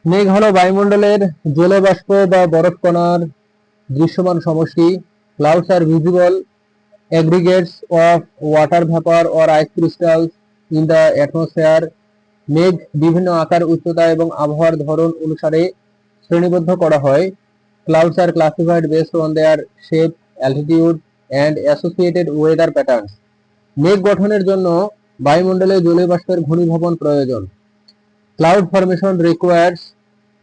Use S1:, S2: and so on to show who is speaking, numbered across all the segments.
S1: মেঘ হলো বায়ুমণ্ডলের জলবাষ্প বা বরফ কণার দৃশ্যমান সমষ্টি। Clouds are visible aggregates of water vapor or ice crystals in the atmosphere. মেঘ বিভিন্ন আকার, উচ্চতা এবং আবহাওয়ার ধরন অনুসারে শ্রেণীবদ্ধ করা হয়। Clouds are classified based on their shape, altitude, and associated weather patterns. মেঘ গঠনের জন্য বায়ুমণ্ডলে জলীয়বাষ্পের ঘনীভবন প্রয়োজন। Cloud formation requires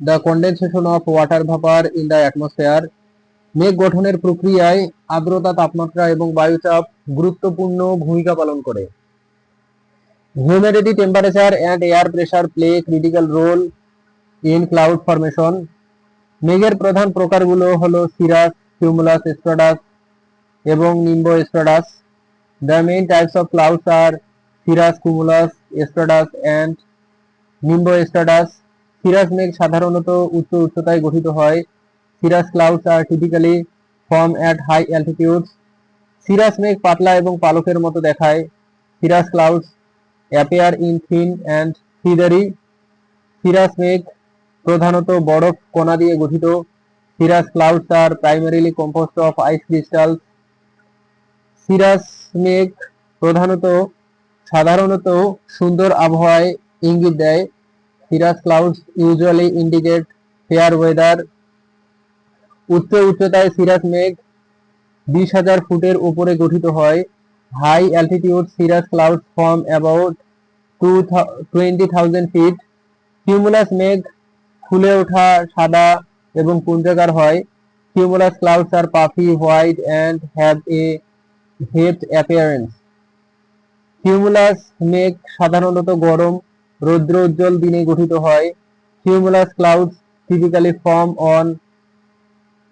S1: the condensation of water vapor in the atmosphere. মেঘ গঠনের প্রক্রিয়ায় আর্দ্রতা, তাপমাত্রা এবং বায়ুচাপ গুরুত্বপূর্ণ ভূমিকা পালন করে। Humidity, temperature, and air pressure play critical role in cloud formation. মেঘের প্রধান প্রকারগুলো হলো সিরাস, কিউমুলাস, স্ট্রাটাস এবং নিম্বো স্ট্রাটাস। The main types of clouds are cirrus, cumulus, stratus, and nimbostratus. Cirrus মেঘ সাধারণত উচ্চ উচ্চতায় গঠিত হয়। Cirrus clouds are typically formed at high altitudes. Cirrus মেঘ পাতলা এবং পালকের মতো দেখায়। Cirrus clouds appear in thin and feathery. Cirrus মেঘ প্রধানত বরফ কণা দিয়ে গঠিত। Cirrus clouds are primarily composed of ice crystals. Cirrus মেঘ সাধারণত সুন্দর আবহাওয়ায় ইঙ্গিত দেয়। Cirrus clouds usually indicate fair weather. উচ্চ উচ্চতায় সিরাস মেঘ 20,000 ফুটের উপরে গঠিত হয়। High altitude cirrus clouds form about 20,000 feet. Cumulus মেঘ ফুলে ওঠা, সাদা এবং পুঞ্জাকার হয়। Cumulus clouds are puffy, white, and have a heaped appearance. Cumulus মেঘ সাধারণত গরম, রৌদ্রোজ্জ্বল দিনে গঠিত হয়। Cumulus clouds typically form on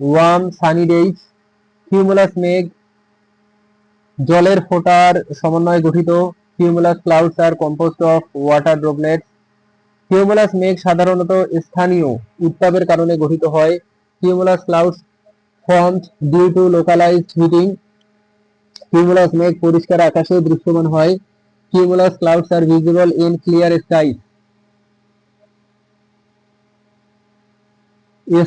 S1: warm, sunny days. Cumulus মেঘ জলের ফোঁটার সমন্বয়ে গঠিত। Cumulus clouds are composed of water droplets. Cumulus মেঘ সাধারণত স্থানীয় উত্তাপের কারণে গঠিত হয়। Cumulus clouds formed due to localized heating. Cumulus মেঘ পরিষ্কার আকাশে দৃশ্যমান হয়। Cumulus clouds are visible in clear skies.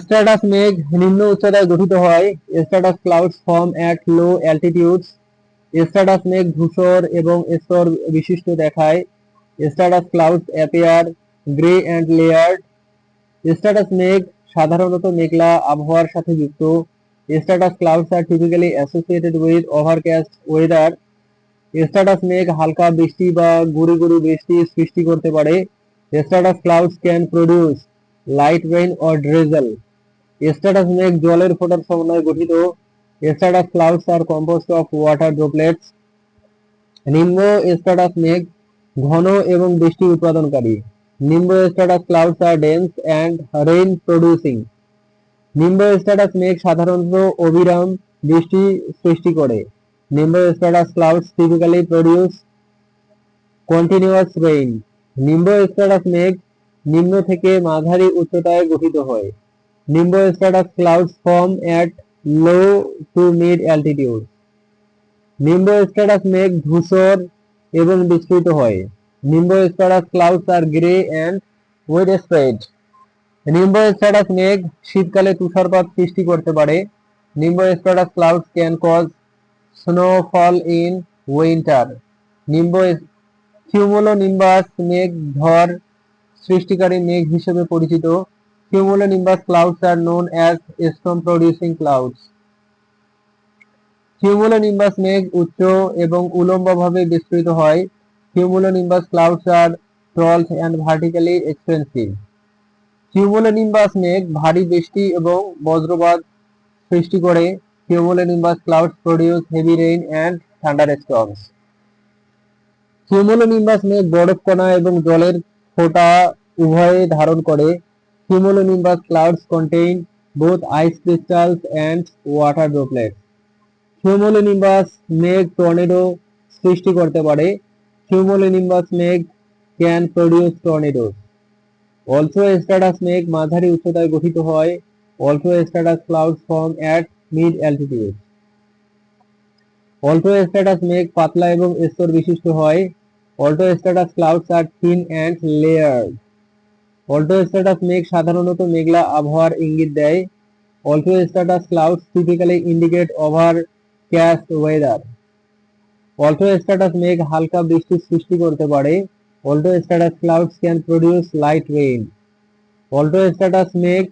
S1: Stratus মেঘ নিম্ন উচ্চতায় গঠিত হয়। Stratus clouds form at low altitudes. Stratus মেঘ ধূসর এবং স্তর বিশিষ্ট দেখায়। Stratus clouds appear gray and layered. Stratus মেঘ সাধারণত মেঘলা আবহাওয়ার সাথে যুক্ত। Stratus clouds are typically associated with overcast weather. Stratus মেঘ হালকা বৃষ্টি বা গুঁড়ি গুঁড়ি বৃষ্টি সৃষ্টি করতে পারে। Stratus clouds can produce light rain or drizzle. Stratus মেঘ জলের ফোঁটার সমন্বয়ে গঠিত। Stratus clouds are composed of water droplets. নিম্ন স্ট্র্যাটাস মেঘ ঘন এবং বৃষ্টি উৎপাদনকারী। Nimbostratus clouds are dense and rain producing. Nimbostratus মেঘ সাধারণত অবিরাম বৃষ্টি সৃষ্টি করে। Nimbostratus clouds typically produce continuous rain. Nimbostratus মেঘ নিম্ন থেকে মাঝারি উচ্চতায় গঠিত হয়। Nimbostratus clouds form at low to mid altitude. Nimbostratus মেঘ ধূসর এবং বিস্তৃত হয়। Nimbostratus clouds are grey and widespread. Nimbostratus মেঘ শীতকালে তুষারপাত সৃষ্টি করতে পারে। Nimbostratus clouds can cause snowfall in winter. Cumulonimbus মেঘ ঝড় সৃষ্টিকারী মেঘ হিসেবে পরিচিত। Cumulonimbus clouds are known as storm producing clouds. Cumulonimbus মেঘ উচ্চ এবং উল্লম্বভাবে বিস্তৃত হয়। Cumulonimbus clouds are tall and vertically expensive. Cumulonimbus মেঘ ভারী বৃষ্টি এবং বজ্রপাত সৃষ্টি করে। Cumulonimbus clouds produce heavy rain and thunderstorms. Cumulonimbus মেঘ বরফ কণা এবং জলের ফোঁটা উভয়ে ধারণ করে। Cumulonimbus clouds contain both ice crystals and water droplets. Cumulonimbus মেঘ টর্নেডো সৃষ্টি করতে পারে। কিউমুলোনিম্বাস মেঘ can produce tornadoes. Altostratus মেঘ মাঝারি উচ্চতায় গঠিত হয়। Altostratus clouds form at mid altitude. Altostratus মেঘ পাতলা এবং স্তর বিশিষ্ট হয়। Altostratus clouds are thin and layered. Altostratus মেঘ সাধারণত মেঘলা আবহাওয়ার ইঙ্গিত দেয়। Altostratus clouds typically indicate overcast weather. Altostratus মেঘ হালকা বৃষ্টির সৃষ্টি করতে পারে। Altostratus clouds can produce light rain. Altostratus মেঘ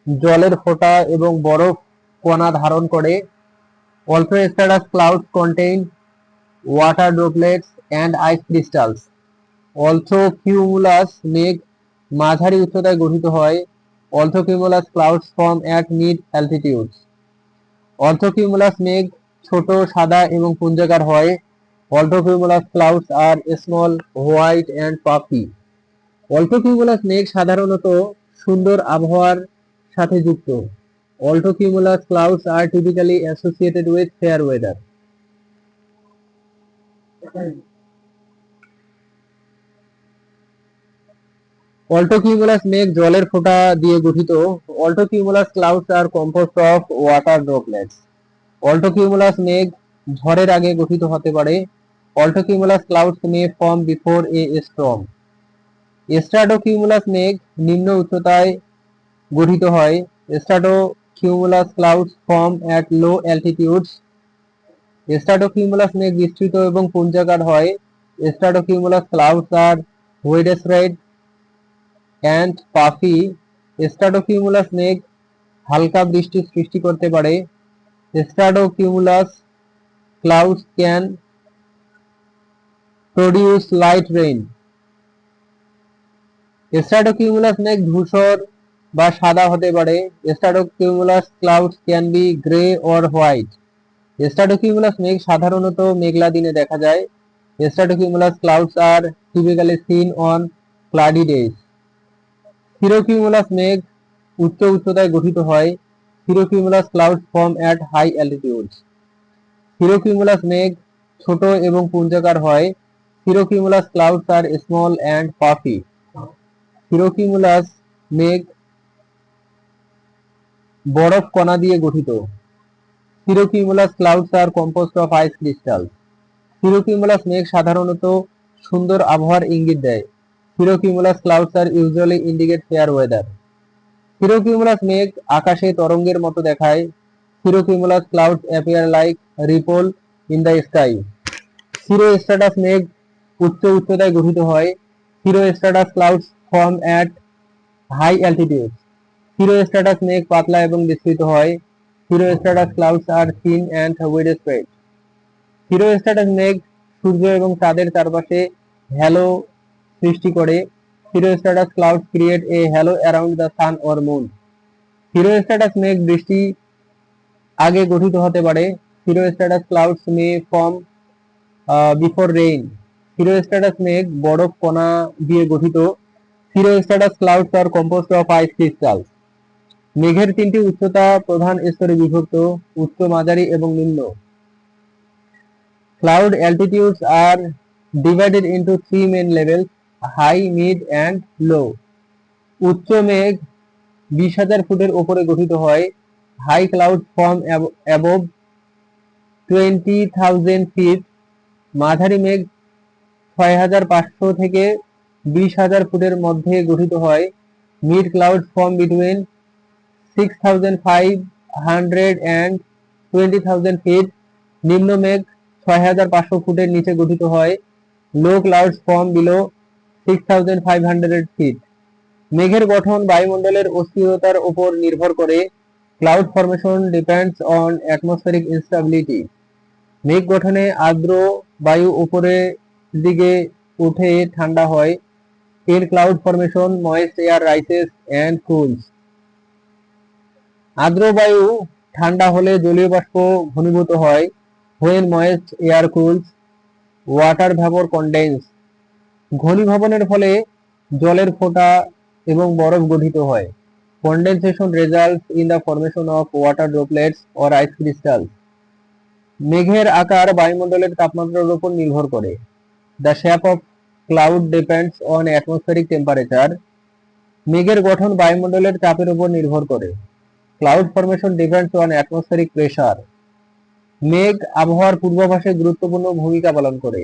S1: জলের ফোঁটা এবং বরফ কণা ধারণ করে। Altostratus clouds contain water droplets and ice crystals. Altocumulus মেঘ মাঝারি উচ্চতায় গঠিত হয়। Altocumulus clouds form at mid altitudes. Altocumulus মেঘ ছোট, সাদা এবং পুঞ্জাকার হয়। Altocumulus clouds are small, white and puffy. Altocumulus মেঘ সাধারণত সুন্দর আবহাওয়ার সাথে যুক্ত। Altocumulus clouds are typically associated with fair weather. Altocumulus মেঘ জলের ফোঁটা দিয়ে গঠিত। অল্টোকিউমুলাস clouds are composed of water droplets. Altocumulus মেঘ ঝড়ের আগে গঠিত হতে পারে। Altocumulus clouds may form before a storm. Stratocumulus মেঘ নিম্ন উচ্চতায় গঠিত হয়। Stratocumulus clouds form at low altitudes. Stratocumulus মেঘ বিস্তৃত এবং পুঞ্জাকার হয়। Stratocumulus clouds are widespread and puffy. Stratocumulus মেঘ হালকা বৃষ্টির সৃষ্টি করতে পারে। Stratocumulus clouds can produce light rain. Stratocumulus মেঘ ধূসর বা সাদা হতে পারে। Stratocumulus clouds can be grey or white. Stratocumulus মেঘ সাধারণত মেঘলা দিনে দেখা যায়। Stratocumulus clouds are typically seen on cloudy days. Cirrocumulus মেঘ উচ্চ উচ্চতায় গঠিত হয়। Cirrocumulus clouds form at high altitudes. Cirrocumulus মেঘ ছোট এবং পুঞ্জাকার হয়। Cirrocumulus clouds are small and puffy. Cirrocumulus মেঘ বরফ কণা দিয়ে গঠিত। Cirrocumulus clouds are composed of ice crystal. Cirrocumulus মেঘ সাধারণত সুন্দর আবহাওয়ার ইঙ্গিত দেয়। Cirrocumulus clouds are usually indicate fair weather. Cirrocumulus মেঘ আকাশে তরঙ্গের মতো দেখায়। Cirrocumulus clouds appear like ripple in the sky. Cirrostratus মেঘ উচ্চ উচ্চতায় গঠিত হয়। Cirrostratus clouds form at high altitudes. Cirrostratus মেঘ পাতলা এবং বিস্তৃত হয়। Cirrostratus clouds are thin and widespread. Cirrostratus মেঘ সূর্য এবং চাঁদের চারপাশে হ্যালো সৃষ্টি করে। Cirrostratus clouds create a halo around the sun or moon. Cirrostratus মেঘ বৃষ্টি আগে গঠিত হতে পারে। Cirrostratus clouds may form before rain. Cirrostratus মেঘ বরফ কণা দিয়ে গঠিত। Cirrostratus clouds are composed of ice crystal. মেঘের তিনটি উচ্চতা প্রধান স্তরে বিভক্ত: উচ্চ, মাঝারি এবং নিম্ন। Cloud altitudes are divided into three main levels: high, mid and low. উচ্চ মেঘ 20,000 ফুটের উপরে গঠিত হয়। High cloud form above 20,000 feet. মাঝারি মেঘ 6,500 থেকে 20,000 ফুটের মধ্যে গঠিত হয়। Mid cloud form between 6,500 and 20,000 feet. নিম্ন মেঘ 6,500 ফুটের নিচে গঠিত হয়। Low clouds form below 6,500 feet. মেঘের গঠন বায়ুমণ্ডলের অস্থিরতার উপর নির্ভর করে। Cloud formation depends on atmospheric instability. মেঘ গঠনে আর্দ্র বায়ু উপরের দিকে উঠে ঠান্ডা হয়। In cloud formation, moist air rises and cools. আর্দ্র বায়ু ঠান্ডা হলে জলীয় বাষ্প ঘনীভূত হয়। When moist air cools, water vapor condense. ঘনীভবনের ফলে জলের ফোঁটা এবং বরফ গঠিত হয়। Condensation results in the formation of water droplets or ice crystals. মেঘের আকার বায়ুমণ্ডলের তাপমাত্রার উপর নির্ভর করে। The shape of cloud depends on atmospheric temperature. মেঘের গঠন বায়ুমণ্ডলের চাপের উপর নির্ভর করে। Cloud formation depends on atmospheric pressure. মেঘ আবহাওয়ার পূর্বাভাসে গুরুত্বপূর্ণ ভূমিকা পালন করে।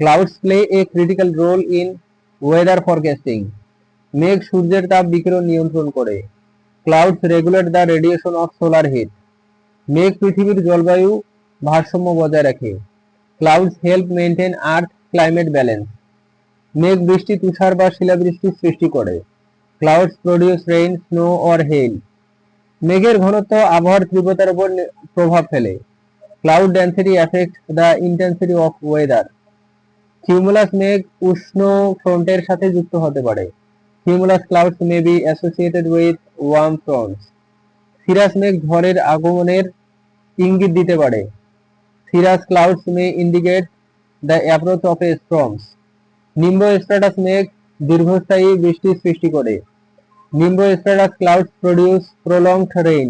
S1: Clouds play a critical role in weather forecasting. মেঘ সূর্যের তাপ বিকিরণ নিয়ন্ত্রণ করে। Clouds regulate the radiation of solar heat. মেঘ পৃথিবীর জলবায়ু ভারসাম্য বজায় রাখে। Clouds help maintain earth climate balance. মেঘ বৃষ্টি, তুষার বা শিলাবৃষ্টি সৃষ্টি করে। Clouds produce rain, snow or hail. মেঘের ঘনত্ব আবহাওয়ার তীব্রতার উপর প্রভাব ফেলে। Cloud density affect the intensity of weather. Cumulus মেঘ উষ্ণ ফ্রন্টের সাথে যুক্ত হতে পারে। Cumulus clouds may be associated with warm fronts. Cirrus মেঘ ঝড়ের আগমনের ইঙ্গিত দিতে পারে। Cirrus clouds may indicate the approach of a storms. Nimbostratus মেঘ দীর্ঘস্থায়ী বৃষ্টির সৃষ্টি করে। Nimbostratus clouds produce prolonged rain.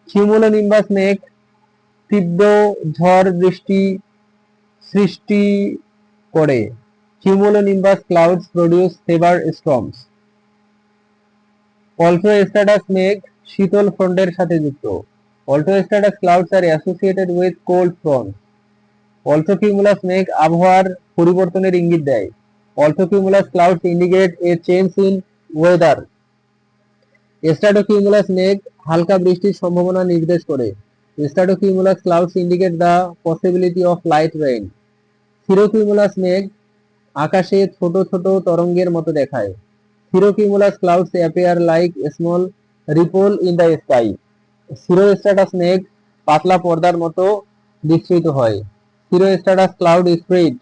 S1: Cumulonimbus মেঘ তীব্র ঝড় বৃষ্টি সৃষ্টি করে। Cumulonimbus clouds produce severe storms. Altostratus মেঘ শীতল ফ্রন্টের সাথে যুক্ত। Altostratus clouds are associated with cold front. Altocumulus মেঘ আবহাওয়ার পরিবর্তনের ইঙ্গিত দেয়। Altocumulus clouds indicate a change in weather. Stratocumulus মেঘ হালকা বৃষ্টির সম্ভাবনা নির্দেশ করে। Stratocumulus clouds indicate the possibility of light rain. Cirrocumulus মেঘ আকাশে ছোট ছোট তরঙ্গের মতো দেখায়। Cirrocumulus clouds appear like small ripple in the sky. Cirrostratus মেঘ পাতলা পর্দার মতো বিস্তৃত হয়। Cirrostratus cloud spread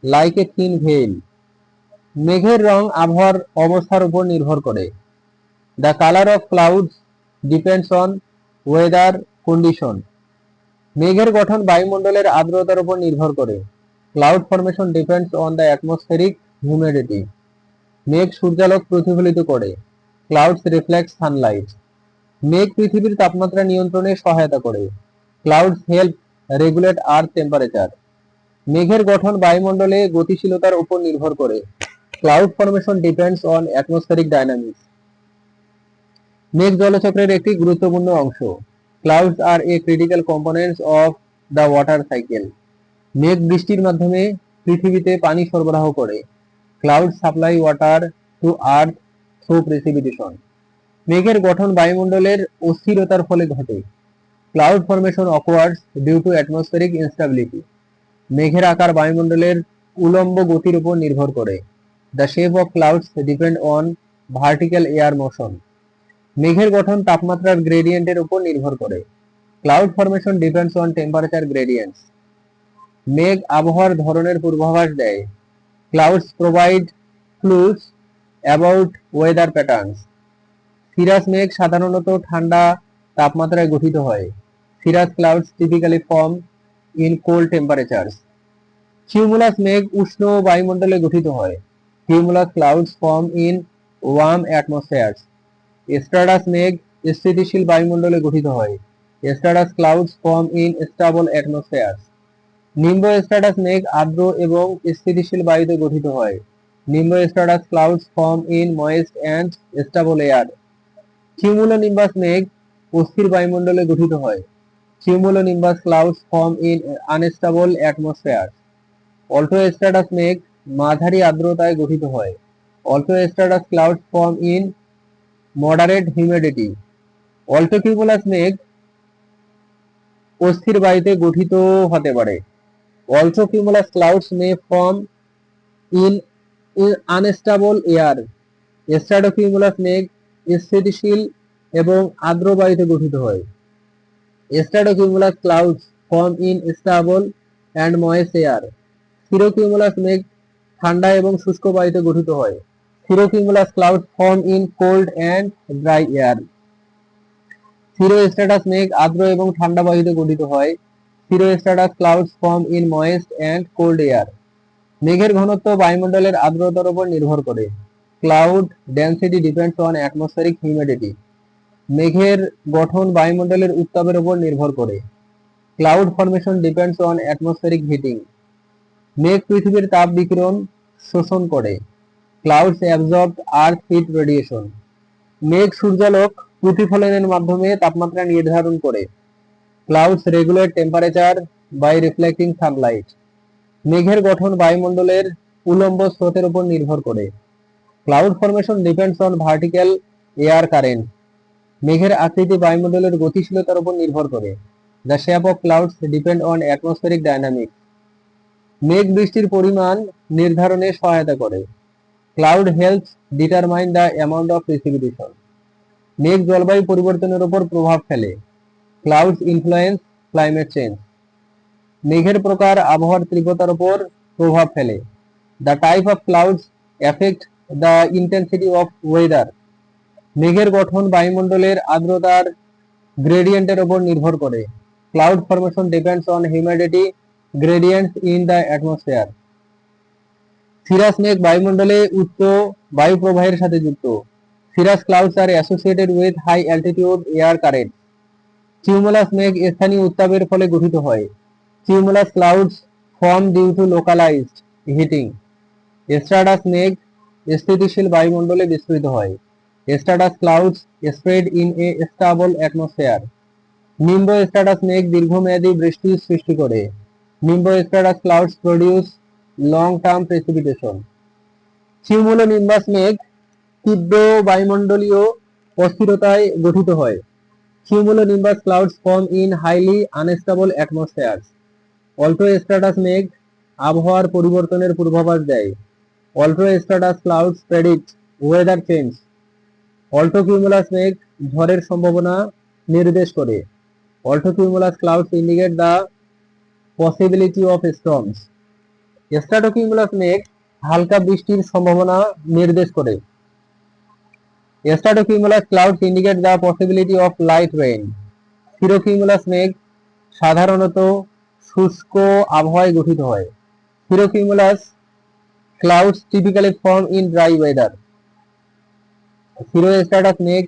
S1: like a thin veil. মেঘের রং আবহাওয়ার অবস্থার উপর নির্ভর করে। The colour of clouds depends on weather condition. মেঘের গঠন বায়ুমণ্ডলের আর্দ্রতার উপর নির্ভর করে। Cloud formation depends on the atmospheric humidity. মেঘ সূর্যালোক প্রতিফলিত করে। Clouds reflect sunlight. মেঘ পৃথিবীর তাপমাত্রা নিয়ন্ত্রণে সহায়তা করে। Clouds help regulate earth temperature. মেঘের গঠন বায়ুমণ্ডলে গতিশীলতার উপর নির্ভর করে। Cloud formation depends on atmospheric dynamics. মেঘ জলচক্রের একটি গুরুত্বপূর্ণ অংশ। Clouds are a critical components of the water cycle. মেঘ বৃষ্টির মাধ্যমে পৃথিবীতে পানি সরবরাহ করে। Cloud supply water to earth through precipitation. মেঘের গঠন বায়ুমণ্ডলের অস্থিরতার ফলে ঘটে। Cloud formation অকওয়ার্স due to atmospheric instability. মেঘের আকার বায়ুমণ্ডলের উলম্ব গতির উপর নির্ভর করে। The shape of clouds depend on vertical air motion. মেঘের গঠন তাপমাত্রার গ্রেডিয়েন্টের উপর নির্ভর করে। Cloud formation depends on temperature gradients. মেঘ আবহাওয়ার ধরনের পূর্বাভাস দেয়। Clouds provide clues about weather patterns. Cirrus মেঘ সাধারণত ঠান্ডা তাপমাত্রায় গঠিত হয়। Cirrus clouds typically form in cold temperatures. Cumulus মেঘ উষ্ণ বায়ুমণ্ডলে গঠিত হয়। Cumulus clouds form in worm অ্যাটমসফিয়ার্স। Stratus মেঘ স্থিতিশীল বায়ুমণ্ডলে গঠিত হয়। Stratus clouds form in stable atmospheres. Nimbostratus মেঘ আর্দ্র এবং স্থিতিশীল বায়ুতে গঠিত হয়। Nimbostratus clouds form in moist and stable air. Cumulonimbus মেঘ অস্থির বায়ুমণ্ডলে গঠিত হয়। Cumulonimbus clouds form in unstable atmosphere. Altostratus মেঘ মাঝারি আর্দ্রতায় গঠিত হয়। Altostratus clouds form in moderate humidity. Altocumulus মেঘ অস্থির বায়ুতে গঠিত হতে পারে। Altocumulus clouds may form in unstable air. Stratocumulus মেঘ স্থিতিশীল এবং আর্দ্র বায়ুতে গঠিত হয়। Stratocumulus clouds form in stable and moist air. Cirrocumulus মেঘ ঠান্ডা এবং শুষ্ক বায়ুতে গঠিত হয়। Cirrocumulus clouds form in cold and dry air. Cirrostratus মেঘ আর্দ্র এবং ঠান্ডা বায়ুতে গঠিত হয়। Cirrostratus clouds form in moist and cold air. মেঘের ঘনত্ব বায়ুমণ্ডলের আর্দ্রতার উপর নির্ভর করে। Cloud density depends on atmospheric humidity. মেঘের গঠন বায়ুমণ্ডলের উত্তাপের উপর নির্ভর করে। Cloud formation depends on atmospheric heating. মেঘ পৃথিবীর তাপ বিকিরণ শোষণ করে। Clouds absorb earth heat radiation. মেঘ সূর্যালোক প্রতিফলনের মাধ্যমে তাপমাত্রা নির্ধারণ করে। Clouds regulate temperature by reflecting sunlight. মেঘের গঠন বায়ুমণ্ডলের উলম্ব স্রোতের উপর নির্ভর করে। Cloud formation depends on vertical air current. মেঘের আকৃতি বায়ুমণ্ডলের গতিশীলতার উপর নির্ভর করে। The shape of clouds depend on atmospheric dynamics. মেঘ বৃষ্টির পরিমাণ নির্ধারণে সহায়তা করে। Cloud helps determine the amount of precipitation. মেঘ জলবায়ু পরিবর্তনের উপর প্রভাব ফেলে। Clouds influence climate change. মেঘের প্রকার আবহাওয়ার তীব্রতার উপর প্রভাব ফেলে। The type of clouds effect the intensity of weather. মেঘের গঠন বায়ুমণ্ডলের আর্দ্রতার গ্রেডিয়েন্টের উপর নির্ভর করে। Cloud formation depends on humidity gradients in the atmosphere. Cirrus মেঘ বায়ুমণ্ডলে উচ্চ বায়ু প্রবাহের সাথে যুক্ত। Cirrus clouds are associated with high altitude air current. Cumulus মেঘ স্থানীয় উত্তাপের ফলে গঠিত হয়। Cumulus clouds form due to localised heating. Stratus মেঘ স্থিতিশীল বায়ুমণ্ডলে বিস্তৃত হয়। Stratus clouds spread in a stable atmosphere. Nimbostratus মেঘ দীর্ঘমেয়াদী বৃষ্টি সৃষ্টি করে। Nimbostratus clouds produce long term precipitation. Cumulonimbus মেঘ তীব্র বায়ুমণ্ডলীয় অস্থিরতায় গঠিত হয়। Cumulonimbus clouds form in highly unstable atmosphere. Altostratus মেঘ আবহাওয়ার পরিবর্তনের পূর্বাভাস দেয়। Altostratus clouds predict weather change. Altocumulus মেঘ ঝড়ের সম্ভাবনা নির্দেশ করে। Alto cumulus clouds indicate the possibility of storms. Stratocumulus মেঘ হালকা বৃষ্টির সম্ভাবনা নির্দেশ করে। Stratocumulus clouds indicate the possibility of light rain. Cirrocumulus মেঘ সাধারণত শুষ্ক আবহাওয়ায় গঠিত হয়। Cirrocumulus clouds typically form in dry weather. Cirrostratus মেঘ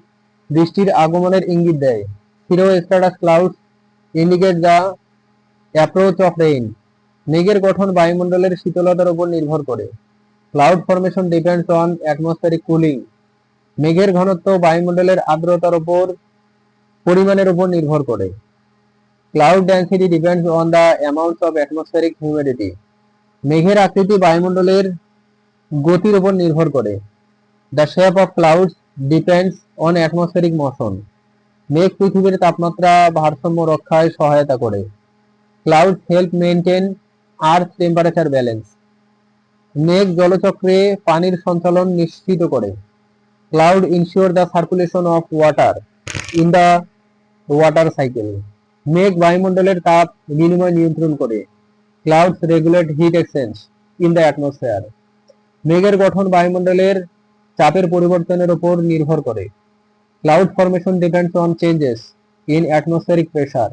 S1: বৃষ্টির আগমনের ইঙ্গিত দেয়। Cirrostratus clouds indicate the approach of rain. মেঘের গঠন বায়ুমণ্ডলের শীতলতার উপর নির্ভর করে। Cloud formation depends on atmospheric cooling. মেঘের ঘনত্ব বায়ুমণ্ডলের আর্দ্রতার উপর পরিমাণের উপর নির্ভর করে। Cloud density depends on the amount of atmospheric humidity. মেঘের আকৃতি বায়ুমণ্ডলের গতির উপর নির্ভর করে। The shape of clouds depends on atmospheric motion. মেঘ পৃথিবীর তাপমাত্রা ভারসাম্য রক্ষায় সহায়তা করে। Clouds help maintain earth temperature balance. মেঘ জলচক্রে পানির সঞ্চালন নিশ্চিত করে। Cloud ensure the circulation of water in the water cycle. মেঘ বায়ুমণ্ডলের তাপ বিনিময় নিয়ন্ত্রণ করে। Clouds regulate heat exchange in the atmosphere. মেঘের গঠন বায়ুমণ্ডলের চাপের পরিবর্তনের উপর নির্ভর করে। Cloud formation depends on changes in atmospheric pressure.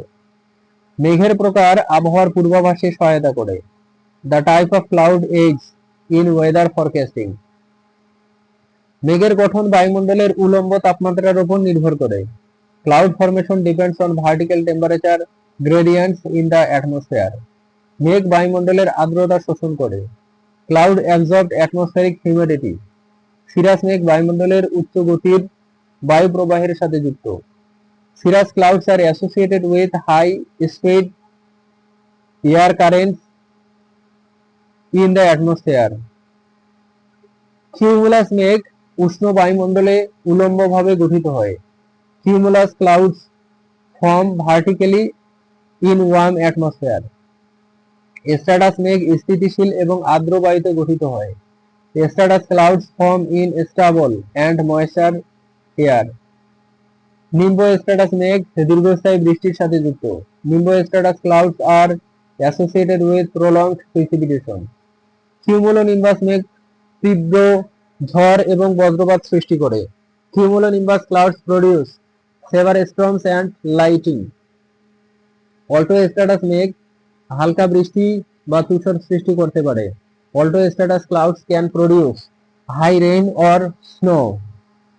S1: মেঘের প্রকার আবহাওয়ার পূর্বাভাসে সহায়তা করে। The type of cloud aids in weather forecasting. মেঘের গঠন বায়ুমণ্ডলের উলম্ব তাপমাত্রার উপর নির্ভর করে। Cloud formation depends on vertical temperature gradients in the atmosphere. মেঘ বায়ুমণ্ডলের আর্দ্রতা শোষণ করে। Cloud absorbed atmospheric humidity. Cirrus মেঘ বায়ুমণ্ডলের উচ্চ গতির বায়ু প্রবাহের সাথে যুক্ত। Cirrus clouds are associated with high speed air currents in the atmosphere. Cumulus মেঘ উষ্ণ বায়ুমণ্ডলে উলম্বভাবে গঠিত হয়। Cumulus clouds form vertically in warm atmosphere. Stratus মেঘ স্থিতিশীল এবং আর্দ্র বায়ুতে গঠিত হয়। Stratus clouds form in stable and moisture air. Nimbostratus মেঘ দীর্ঘস্থায়ী বৃষ্টির সাথে যুক্ত। Nimbostratus clouds are associated with prolonged precipitation. Cumulonimbus মেঘ তীব্র ঝড় এবং বজ্রপাত সৃষ্টি করে। Cumulonimbus clouds produce severe storms and lightning. Altostratus মেঘ হালকা বৃষ্টি বা তুষার সৃষ্টি করতে পারে। Altostratus clouds can produce high rain or snow.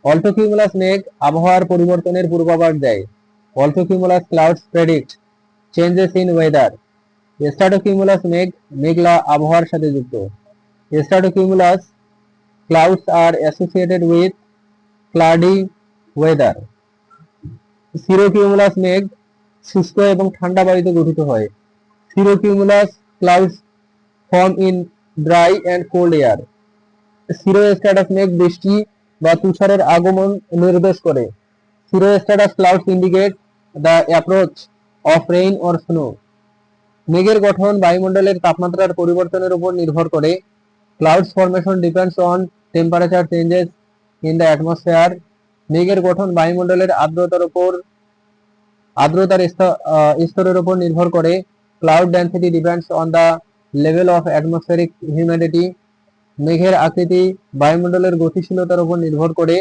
S1: Altocumulus মেঘ আবহাওয়ার পরিবর্তনের পূর্বাভাস দেয়। Altocumulus clouds predict changes in weather. Stratocumulus মেঘ মেঘলা আবহাওয়ার সাথে যুক্ত। Stratocumulus clouds are associated with cloudy weather. Cirrocumulus মেঘ শুষ্ক এবং ঠান্ডা বায়ুতে গঠিত হয়। Cirrocumulus clouds form in dry and cold air. Cirrostratus মেঘ বৃষ্টি বা তুষারের আগমন নির্দেশ করে। Cirrostratus clouds indicate the approach of rain or snow. মেঘের গঠন বায়ুমণ্ডলের তাপমাত্রার পরিবর্তনের উপর নির্ভর করে। Clouds formation depends on temperature changes in the atmosphere. মেঘের গঠন বায়ুমণ্ডলের আর্দ্রতার স্তরের উপর নির্ভর করে। Cloud density depends on the level of atmospheric humidity. মেঘের আকৃতি বায়ুমণ্ডলের গতিশীলতার উপর নির্ভর করে।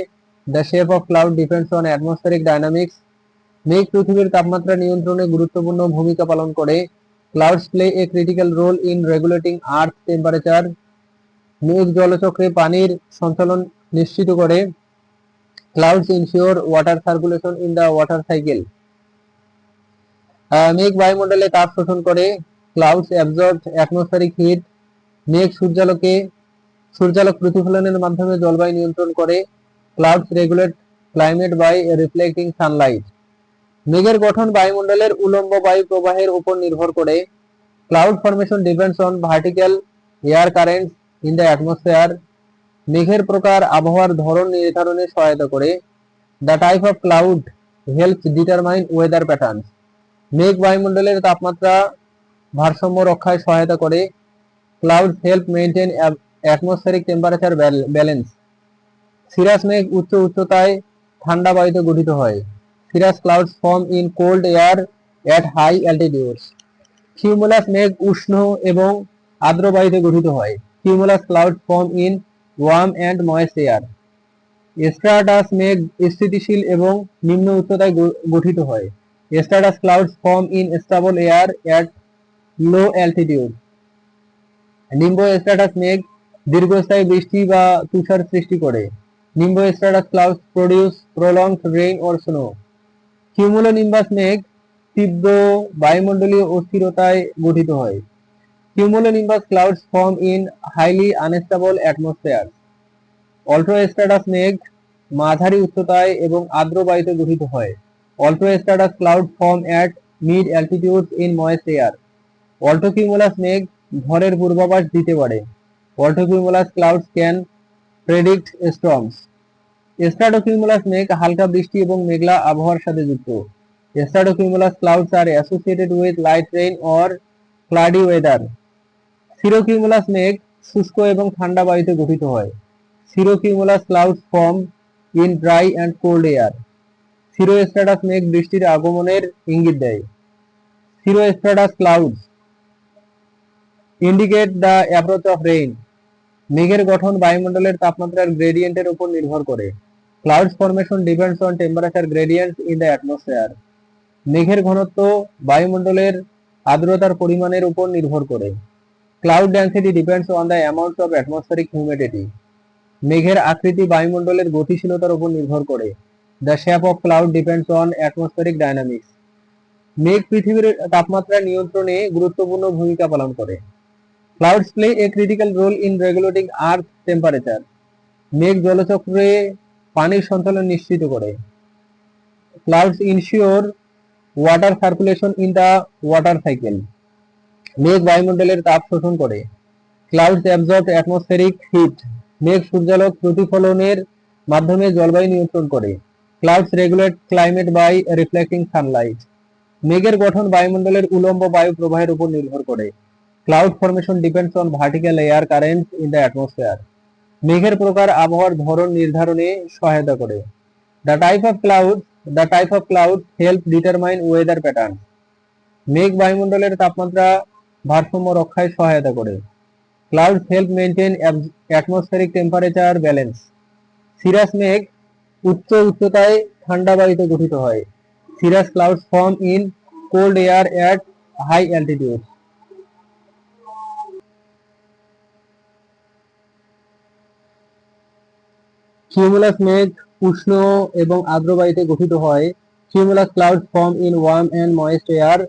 S1: The shape of cloud depends on atmospheric dynamics. মেঘ পৃথিবীর তাপমাত্রা নিয়ন্ত্রণে গুরুত্বপূর্ণ ভূমিকা পালন করে। Clouds play a critical role in regulating earth temperature. মেঘ জলচক্রে পানির সঞ্চালন নিশ্চিত করে। Clouds ensure water circulation in the water cycle. মেঘ বায়ুমণ্ডলে তাপ শোষণ করে। Clouds absorb atmospheric heat. মেঘ সূর্যালোক প্রতিফলনের মাধ্যমে জলবায়ু নিয়ন্ত্রণ করে। Clouds regulate climate by reflecting sunlight. মেঘের গঠন বায়ুমণ্ডলের উলম্ব বায়ু প্রবাহের উপর নির্ভর করে। Cloud formation depends on vertical air currents in the atmosphere. মেঘের প্রকার আবহাওয়ার ধরন নির্ধারণে সহায়তা করে। The type of cloud helps determine weather pattern. মেঘ বায়ুমণ্ডলের তাপমাত্রা ভারসাম্য রক্ষায় সহায়তা করে। Clouds help maintain atmospheric temperature balance. Cirrus মেঘ উচ্চতায় ঠান্ডা বায়ুতে গঠিত হয়। Cirrus clouds form in cold air at high altitudes. Cumulus মেঘ উষ্ণ এবং আর্দ্র বায়ুতে গঠিত হয়। Cumulus clouds form in warm and moist air. Stratus মেঘ স্থিতিশীল এবং নিম্ন উচ্চতায় গঠিত হয়। Stratus clouds form in stable air at low altitude. Nimbostratus মেঘ দীর্ঘস্থায়ী বৃষ্টি বা তুষার সৃষ্টি করে। Nimbostratus clouds produce prolonged rain or snow. Cumulonimbus মেঘ তীব্র বায়ুমণ্ডলীয় অস্থিরতায় গঠিত হয়। Cumulonimbus clouds form in highly unstable atmosphere. Altostratus মেঘ মাঝারি উচ্চতায় এবং আর্দ্র বায়ুতে গঠিত হয়। Altostratus cloud form at mid altitudes in moist air. Altocumulus মেঘ ঝড়ের পূর্বাভাস দিতে পারে। Altocumulus clouds can predict storms. Stratocumulus মেঘ হালকা বৃষ্টি এবং মেঘলা আবহাওয়ার সাথে যুক্ত। Stratocumulus clouds are associated with light rain or cloudy weather. Cirrocumulus মেঘ শুষ্ক এবং ঠান্ডা বায়ুতে গঠিত হয়। Cirrocumulus clouds form in dry and cold air. Cirrostratus মেঘ বৃষ্টির আগমনের ইঙ্গিত দেয়। Cirrostratus clouds indicate the approach of rain. মেঘের গঠন বায়ুমণ্ডলের তাপমাত্রার গ্রেডিয়েন্টের উপর নির্ভর করে। Clouds formation depends on temperature gradients in the atmosphere. মেঘের ঘনত্ব বায়ুমণ্ডলের আর্দ্রতার পরিমাণের উপর নির্ভর করে। Cloud density depends on the amount of atmospheric humidity. মেঘের আকৃতি বায়ুমণ্ডলের গতিশীলতার উপর নির্ভর করে। The shape of cloud depends on atmospheric dynamics. মেঘ পৃথিবীর তাপমাত্রা নিয়ন্ত্রণে গুরুত্বপূর্ণ ভূমিকা পালন করে। Clouds play a critical role in regulating earth temperature. মেঘ জলচক্রে পানির সঞ্চালন নিশ্চিত করে। Clouds ensure water circulation in the water cycle. মেঘ বায়ুমণ্ডলের তাপ শোষণ করে। Clouds absorb atmospheric heat. মেঘ সূর্যালোক প্রতিফলনের মাধ্যমে জলবায়ু নিয়ন্ত্রণ করে। Clouds regulate climate by reflecting sunlight. মেঘের গঠন বায়ুমণ্ডলের উলম্ব বায়ু প্রবাহের উপর নির্ভর করে। Cloud formation depends on vertical air currents in the atmosphere. মেঘের প্রকার আবহাওয়ার ধরন নির্ধারণে সহায়তা করে। The type of cloud help determine weather pattern. মেঘ বায়ুমণ্ডলের তাপমাত্রা ভারসাম্য রক্ষায় সহায়তা করে। Clouds help maintain atmospheric temperature balance. Cirrus মেঘ উচ্চতায় ঠান্ডা বায়ুতে গঠিত হয়। Cirrus clouds form in cold air at high altitude. Cumulus মেঘ উষ্ণ এবং আর্দ্র বায়ুতে গঠিত হয়। Cumulus clouds form in warm and moist air.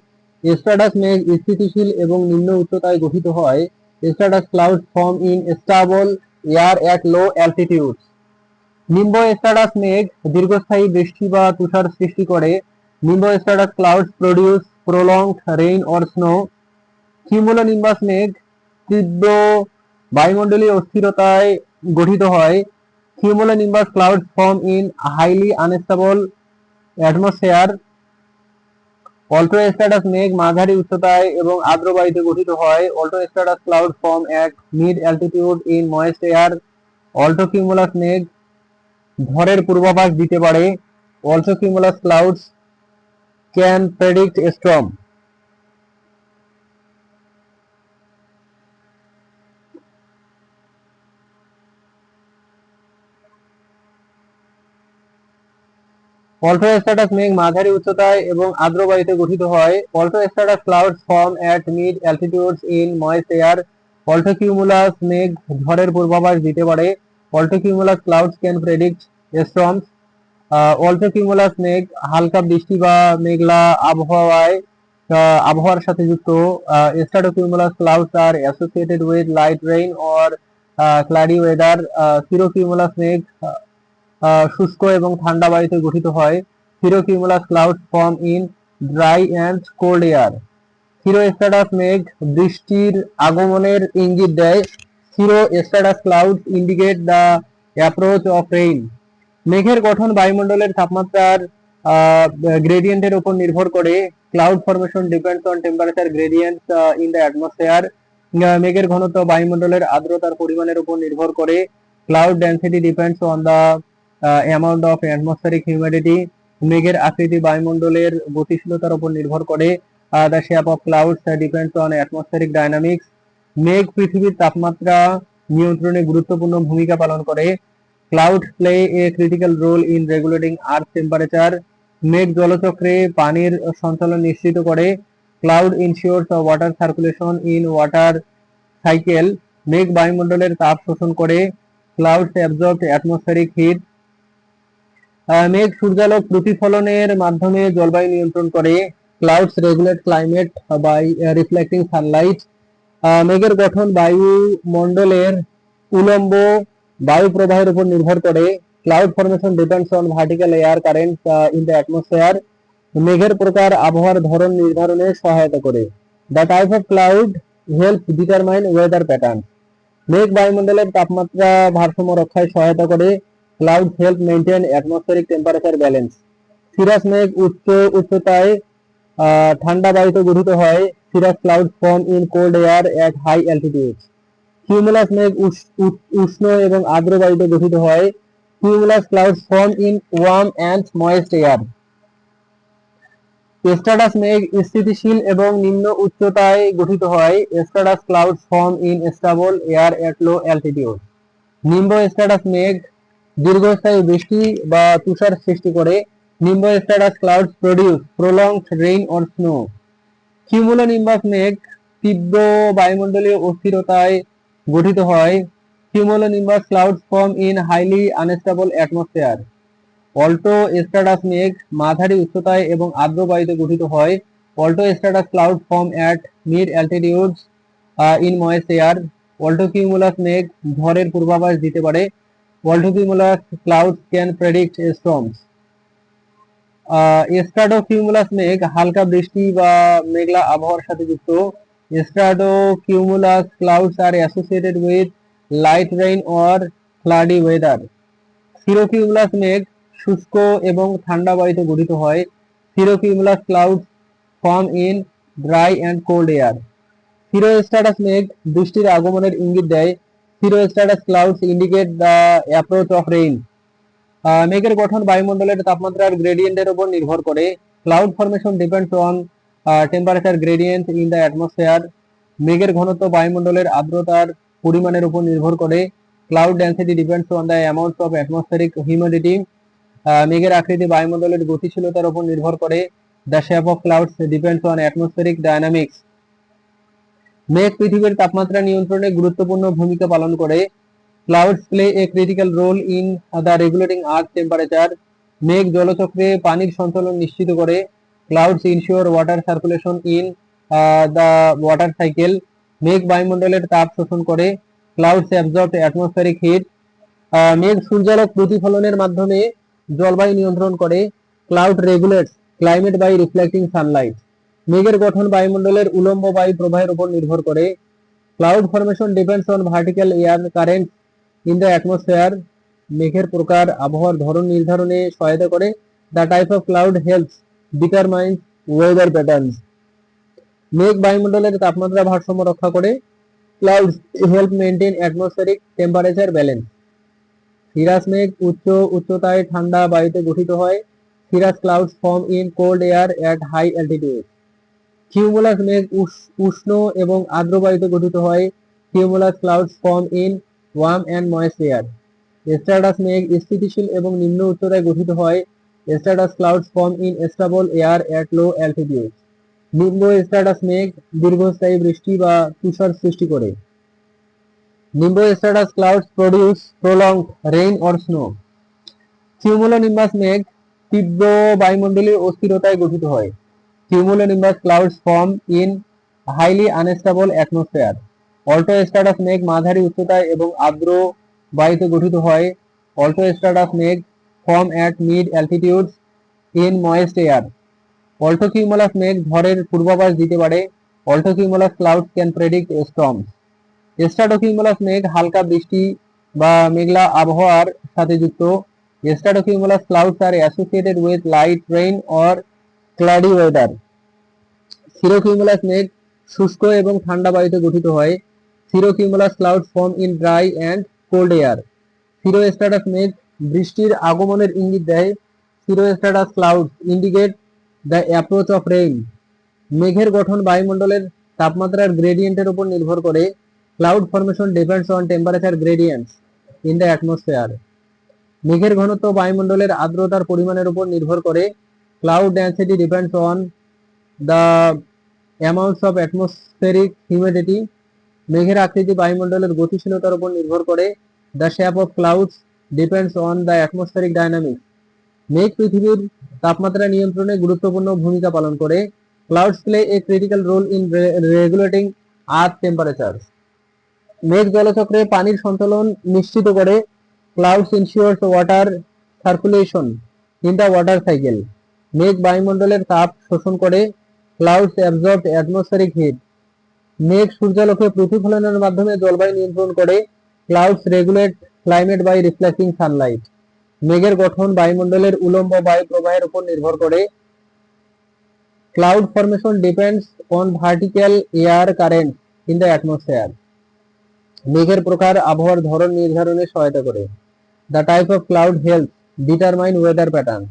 S1: Stratus মেঘ স্থিতিশীল এবং নিম্ন উচ্চতায় গঠিত হয়। Stratus clouds form in stable air at low altitudes. Nimbostratus মেঘ দীর্ঘস্থায়ী বৃষ্টি বা তুষার সৃষ্টি করে। Nimbostratus clouds produce prolonged rain or snow. Cumulonimbus মেঘ তীব্র বায়ুমণ্ডলীয় অস্থিরতায় গঠিত হয়। Cumulonimbus cloud form in highly unstable atmosphere. Altostratus মেঘ মাঝারি উচ্চতায় এবং আর্দ্র বায়ুতে গঠিত হয়। Altostratus cloud form at mid altitude in moist air. Altocumulus মেঘ ঝড়ের পূর্বাভাস দিতে পারে। Altocumulus clouds can predict storm. Altostratus মেঘ মাঝারি উচ্চতায় এবং আর্দ্র বায়ুতে গঠিত হয়। Altostratus clouds form at mid altitudes in moist air. Altocumulus মেঘ ঝড়ের পূর্বাভাস দিতে পারে। Altocumulus clouds can predict storms. Altocumulus মেঘ হালকা বৃষ্টি বা মেঘলা আবহাওয়ার সাথে যুক্ত। Stratocumulus clouds are associated with light rain or cloudy weather. সিরো cumulus মেঘ শুষ্ক এবং ঠান্ডা বায়ুতে গঠিত হয়। Cirrocumulus clouds form in dry and cold air. Cirrostratus মেঘ বৃষ্টির আগমনের ইঙ্গিত দেয়। Cirrostratus clouds indicate the approach of rain. মেঘের গঠন বায়ুমণ্ডলের তাপমাত্রার গ্রেডিয়েন্টের উপর নির্ভর করে। Cloud formation depends on temperature gradients in the atmosphere. মেঘের ঘনত্ব বায়ুমণ্ডলের আর্দ্রতার পরিমাণের উপর নির্ভর করে। Cloud density depends on the amount of atmospheric humidity. মেঘের আকৃতি বায়ুমণ্ডলের গতিশীলতার উপর নির্ভর করে। The shape of clouds depends on atmospheric dynamics. মেঘ পৃথিবীর তাপমাত্রা নিয়ন্ত্রণে গুরুত্বপূর্ণ ভূমিকা পালন করে। Clouds play a critical role in regulating earth temperature. মেঘ জলচক্রে পানির সঞ্চালন নিশ্চিত করে। Cloud ensures water circulation in water cycle. মেঘ বায়ুমণ্ডলের তাপ শোষণ করে। Clouds absorb atmospheric heat. মেঘ সূর্যালোক প্রতিফলনের মাধ্যমে জলবায়ু নিয়ন্ত্রণ করে। Clouds regulate climate by reflecting sunlight. মেঘের গঠন বায়ুমণ্ডলের উলম্ব বায়ু প্রবাহের উপর নির্ভর করে। Cloud formation depends on vertical air currents in the atmosphere. মেঘের প্রকার আবহাওয়ার ধরন নির্ধারণে সহায়তা করে। The type of cloud help determine weather pattern. মেঘ বায়ুমণ্ডলের তাপমাত্রা ভারসাম্য রক্ষায় সহায়তা করে। Cloud help maintain atmospheric temperature balance. Cirrus মেঘ উচ্চতায় ঠান্ডা বায়ুতে গঠিত হয়। Cirrus cloud form in cold air at high altitude. Cumulus মেঘ উষ্ণ এবং আর্দ্র বায়ুতে গঠিত হয়। Cumulus cloud form in warm and moist air. Stratus মেঘ স্থিতিশীল এবং নিম্ন উচ্চতায় গঠিত হয়। Stratus cloud form in stable air at low altitude. Nimbostratus মেঘ দীর্ঘস্থায়ী বৃষ্টি বা তুষার সৃষ্টি করে। Nimbostratus clouds produce prolonged rain or snow. Cumulonimbus মেঘ তীব্র বায়ুমণ্ডলীয় অস্থিরতায় গঠিত হয়। Cumulonimbus clouds form in highly unstable atmosphere. Altostratus মেঘ মাঝারি উচ্চতায় এবং আর্দ্র বায়ুতে গঠিত হয়। Altostratus cloud form at mid altitudes in moist air. Altocumulus মেঘ ঝড়ের পূর্বাভাস দিতে পারে। Altocumulus clouds can predict storms. Stratocumulus মেঘ হালকা বৃষ্টি বা মেঘলা আবহাওয়ার সাথে যুক্ত। Stratocumulus clouds are associated with light rain or cloudy weather. Cirrocumulus মেঘ শুষ্ক এবং ঠান্ডা বায়ুতে গঠিত হয়। Cirrocumulus clouds form in dry and cold air. Cirrostratus মেঘ বৃষ্টির আগমনের ইঙ্গিত দেয়। Cirrostratus clouds indicate the approach of rain. মেঘের গঠন বায়ুমণ্ডলের তাপমাত্রার গ্রেডিয়েন্টের উপর নির্ভর করে। Cloud formation depends on temperature gradient in the atmosphere. মেঘের ঘনত্ব বায়ুমণ্ডলের আর্দ্রতার পরিমাণের উপর নির্ভর করে। Cloud density depends on the amount of atmospheric humidity. মেঘের আকৃতি বায়ুমণ্ডলের গতিশীলতার উপর নির্ভর করে। The shape of clouds depends on atmospheric dynamics. মেঘ পৃথিবীর তাপমাত্রা নিয়ন্ত্রণে গুরুত্বপূর্ণ ভূমিকা পালন করে। Clouds play a critical role in the regulating earth temperature. মেঘ জলচক্রে পানির সঞ্চালন নিশ্চিত করে। Clouds ensure water circulation in the water cycle. মেঘ বায়ুমণ্ডলের তাপ শোষণ করে। Clouds absorb atmospheric heat. মেঘ সূর্যালোক প্রতিফলনের মাধ্যমে জলবায়ু নিয়ন্ত্রণ করে। Cloud regulates climate by reflecting sunlight. মেঘের গঠন বায়ুমণ্ডলের উলম্ব বায়ু প্রবাহের উপর নির্ভর করে। Cloud formation depends on vertical air current in the atmosphere. মেঘের প্রকার আবহাওয়ার ধরন নির্ধারণে সহায়তা করে। The type of cloud helps determines weather patterns. মেঘ বায়ুমণ্ডলের তাপমাত্রা ভারসাম্য রক্ষা করে। Clouds help maintain atmospheric temperature balance. Cirrus মেঘ উচ্চতায় ঠান্ডা বায়ুতে গঠিত হয়। Cirrus clouds form in cold air at high altitude. Cumulus মেঘ উষ্ণ এবং আর্দ্র বায়ুতে গঠিত হয়। Cumulus clouds form in warm and moist air. Stratus মেঘ স্থিতিশীল এবং নিম্ন উচ্চতায় গঠিত হয়। Stratus clouds form in stable air at low altitude. Nimbostratus মেঘ দীর্ঘস্থায়ী বৃষ্টি বা তুষার সৃষ্টি করে। Nimbostratus clouds produce prolonged rain or snow. Cumulonimbus মেঘ তীব্র বায়ুমণ্ডলীয় অস্থিরতায় গঠিত হয়। Cumulonimbus clouds form in highly unstable atmosphere. Altostratus মেঘ মাঝারি উচ্চতায় এবং আর্দ্র বায়ুতে গঠিত হয়। অল্টো স্ট্রাটাস মেঘ form at mid altitudes in moist air. Altocumulus মেঘ ঝড়ের পূর্বাভাস দিতে পারে। Altocumulus clouds can predict storms. Stratocumulus মেঘ হালকা বৃষ্টি বা মেঘলা আবহাওয়ার সাথে যুক্ত। Stratocumulus clouds are associated with light rain or cloudy weather. Cirrocumulus মেঘ শুষ্ক এবং ঠান্ডা বায়ুতে গঠিত হয়। Cirrocumulus clouds form in dry and cold air. Cirrostratus মেঘ বৃষ্টির আগমনের ইঙ্গিত দেয়। Cirrostratus clouds indicate the approach of rain. মেঘের গঠন বায়ুমণ্ডলের তাপমাত্রার গ্রেডিয়েন্টের উপর নির্ভর করে। Cloud formation depends on temperature gradients in the atmosphere. মেঘের ঘনত্ব বায়ুমণ্ডলের আর্দ্রতার পরিমাণের উপর নির্ভর করে। Cloud density depends on the amounts of atmospheric humidity. মেঘের আকৃতি বায়ুমণ্ডলের গতিশীলতার উপর নির্ভর করে। The shape of clouds depends on the atmospheric dynamics. মেঘ পৃথিবীর তাপমাত্রা নিয়ন্ত্রণে গুরুত্বপূর্ণ ভূমিকা পালন করে। Clouds play a critical role in regulating earth temperature. মেঘ জলচক্রে পানির সঞ্চালন নিশ্চিত করে। Clouds ensures water circulation in the water cycle. মেঘ বায়ুমণ্ডলের তাপ শোষণ করে। Clouds absorb atmospheric heat. মেঘ সূর্যালোকে প্রতিফলনের মাধ্যমে জলবায়ু নিয়ন্ত্রণ করে। Clouds regulate climate by reflecting sunlight. মেঘের গঠন বায়ুমণ্ডলের উলম্ব বায়ু প্রবাহের উপর নির্ভর করে। Cloud formation depends on vertical air current in the atmosphere. মেঘের প্রকার আবহাওয়ার ধরন নির্ধারণে সহায়তা করে। The type of cloud help determine weather pattern.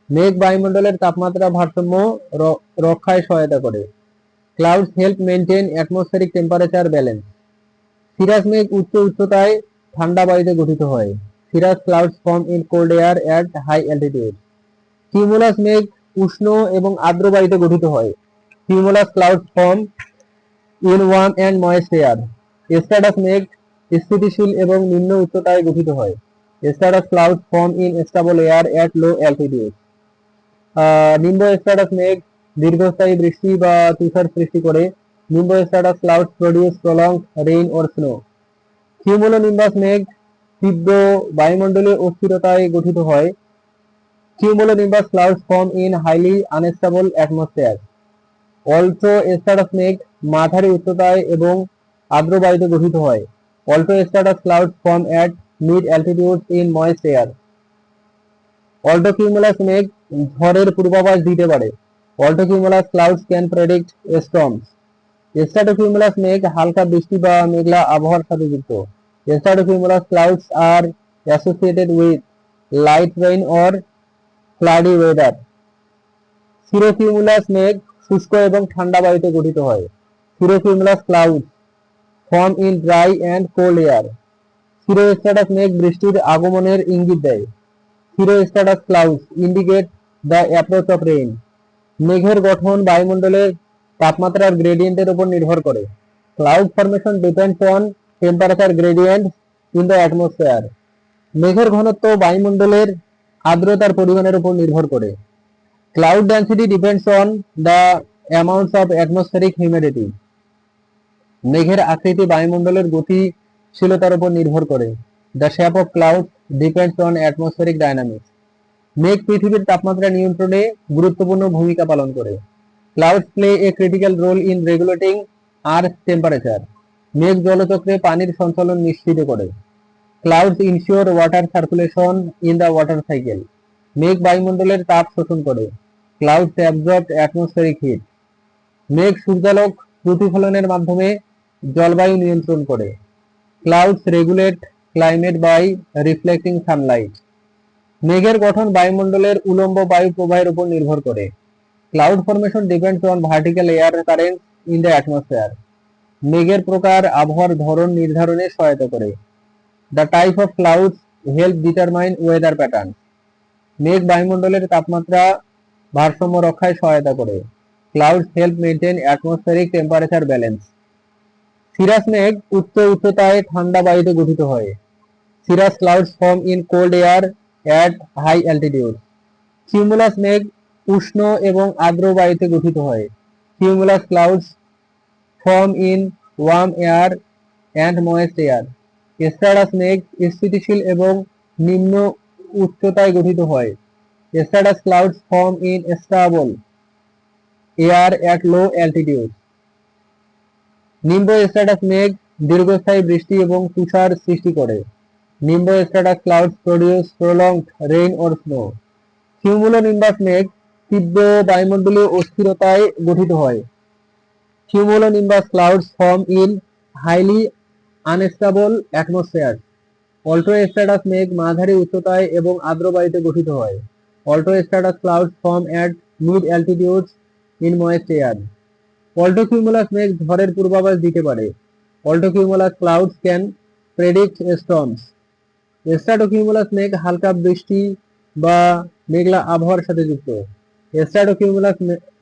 S1: মেঘ বায়ুমণ্ডলের তাপমাত্রা ভারসাম্য রক্ষায় সহায়তা করে। Clouds help maintain atmospheric temperature balance. Cirrus মেঘ উচ্চতায় ঠান্ডা বায়ুতে গঠিত হয়। Cirrus clouds form in cold air at high altitude. Cumulus মেঘ উষ্ণ এবং আর্দ্র বায়ুতে গঠিত হয়। Cumulus clouds form in warm and moist air. Stratus মেঘ স্থিতিশীল এবং নিম্ন উচ্চতায় গঠিত হয়। Stratus clouds form in stable air at low altitude. Nimbostratus মেঘ দীর্ঘস্থায়ী বৃষ্টি বা তুষার সৃষ্টি করে। Nimbostratus clouds produce prolonged rain or snow. Cumulonimbus মেঘ তীব্র বায়ুমণ্ডলীয় অস্থিরতায় গঠিত হয়। Cumulonimbus clouds form in highly unstable atmosphere. Altostratus মেঘ মাঝারি উচ্চতায় এবং আর্দ্র বায়ুতে গঠিত হয়। Altostratus clouds form at mid altitudes in moist air. Altocumulus মেঘ ঝড়ের পূর্বাভাস দিতে পারে। Altocumulus clouds can predict storms. Stratocumulus মেঘ হালকা বৃষ্টি বা মেঘলা আবহাওয়ার সাথে যুক্ত। Stratocumulus clouds are associated with light rain or cloudy weather. Cirrocumulus মেঘ শুষ্ক এবং ঠান্ডা বায়ুতে গঠিত হয়। Cirrocumulus clouds form in dry and cold air. Cirrostratus মেঘ বৃষ্টির আগমনের ইঙ্গিত দেয়। Cirrostratus clouds indicate the approach of rain. মেঘের গঠন বায়ুমণ্ডলের তাপমাত্রার গ্রেডিয়েন্টের উপর নির্ভর করে। Cloud formation depends on temperature gradient in the atmosphere. মেঘের ঘনত্ব বায়ুমণ্ডলের আর্দ্রতার পরিমাণের উপর নির্ভর করে। Cloud density depends on the amounts of atmospheric humidity. মেঘের আকৃতি বায়ুমণ্ডলের গতিশীলতার উপর নির্ভর করে। The shape of cloud depends on atmospheric dynamics. মেঘ পৃথিবীর তাপমাত্রা নিয়ন্ত্রণে গুরুত্বপূর্ণ ভূমিকা পালন করে। Clouds play a critical role in regulating earth temperature. মেঘ জলচক্রে পানির সঞ্চালন নিশ্চিত করে। Clouds ensure water circulation in the water cycle. মেঘ বায়ুমণ্ডলের তাপ শোষণ করে। Clouds absorb atmospheric heat. মেঘ সূর্যালোক প্রতিফলনের মাধ্যমে জলবায়ু নিয়ন্ত্রণ করে। Clouds regulate climate by reflecting sunlight. মেঘের গঠন বায়ুমণ্ডলের উলম্ব বায়ু প্রবাহের উপর নির্ভর করে। Cloud formation depends on vertical air current in the atmosphere. মেঘের প্রকার আবহাওয়ার ধরন নির্ধারণে সহায়তা করে। The type of clouds help determine weather pattern. মেঘ বায়ুমণ্ডলের তাপমাত্রা ভারসাম্য রক্ষায় সহায়তা করে। Clouds help maintain atmospheric temperature balance. Cirrus মেঘ উচ্চ উচ্চতায় ঠান্ডা বায়ুতে গঠিত হয়। Cirrus clouds form in cold air at high altitude. Cumulus মেঘ উষ্ণ এবং আর্দ্র বায়ুতে গঠিত হয়। Cumulus clouds form in warm air and moist air. Stratus মেঘ স্থিতিশীল এবং নিম্ন উচ্চতায় গঠিত হয়। Stratus clouds form in stable air at low altitude. Nimbostratus মেঘ দীর্ঘস্থায়ী বৃষ্টি এবং তুষার সৃষ্টি করে। Nimbostratus clouds produce prolonged rain or snow. Cumulonimbus মেঘ তীব্র বায়ুমণ্ডলীয় অস্থিরতায় গঠিত হয়। Cumulonimbus clouds form in highly unstable atmosphere. Altostratus মেঘ মাঝারি উচ্চতায় এবং আর্দ্র বায়ুতে গঠিত হয়। Altostratus clouds form at mid altitudes in moist air. Altocumulus মেঘ ঝড়ের পূর্বাভাস দিতে পারে। Altocumulus clouds can predict storms. Stratocumulus মেঘ হালকা বৃষ্টি বা মেঘলা আবহাওয়ার সাথে যুক্ত। Stratocumulus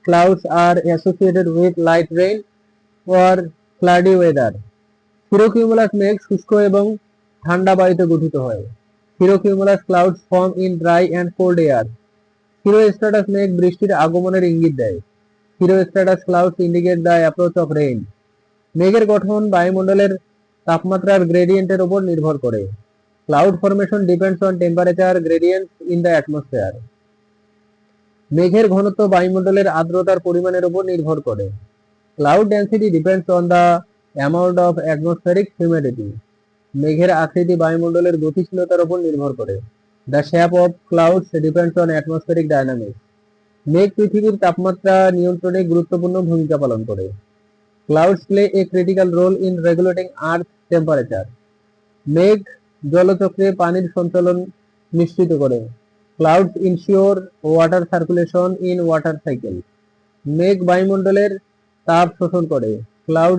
S1: clouds are associated with light rain or cloudy weather. Cirrocumulus মেঘ শুষ্ক এবং ঠান্ডা বায়ুতে গঠিত হয়। Cirrocumulus clouds form in dry and cold air. Cirrostratus মেঘ বৃষ্টির আগমনের ইঙ্গিত দেয়। Cirrostratus clouds indicate the approach of rain. মেঘের গঠন বায়ুমণ্ডলের তাপমাত্রার গ্রেডিয়েন্টের উপর নির্ভর করে। Cloud formation depends on temperature gradients in the atmosphere. মেঘের ঘনত্ব বায়ুমণ্ডলের আর্দ্রতার পরিমাণের উপর নির্ভর করে। Cloud density depends on the amount of atmospheric humidity. মেঘের আকৃতি বায়ুমণ্ডলের গতিশীলতার উপর নির্ভর করে। The shape of clouds depends on atmospheric dynamics. মেঘ পৃথিবীর তাপমাত্রা নিয়ন্ত্রণে গুরুত্বপূর্ণ ভূমিকা পালন করে। Clouds play a critical role in regulating earth temperature. মেঘ জলচক্রে পানির সঞ্চালন নিশ্চিত করে। Clouds ensure water circulation in water cycle. মেঘ বায়ুমণ্ডলের তাপ শোষণ করে। ক্লাউড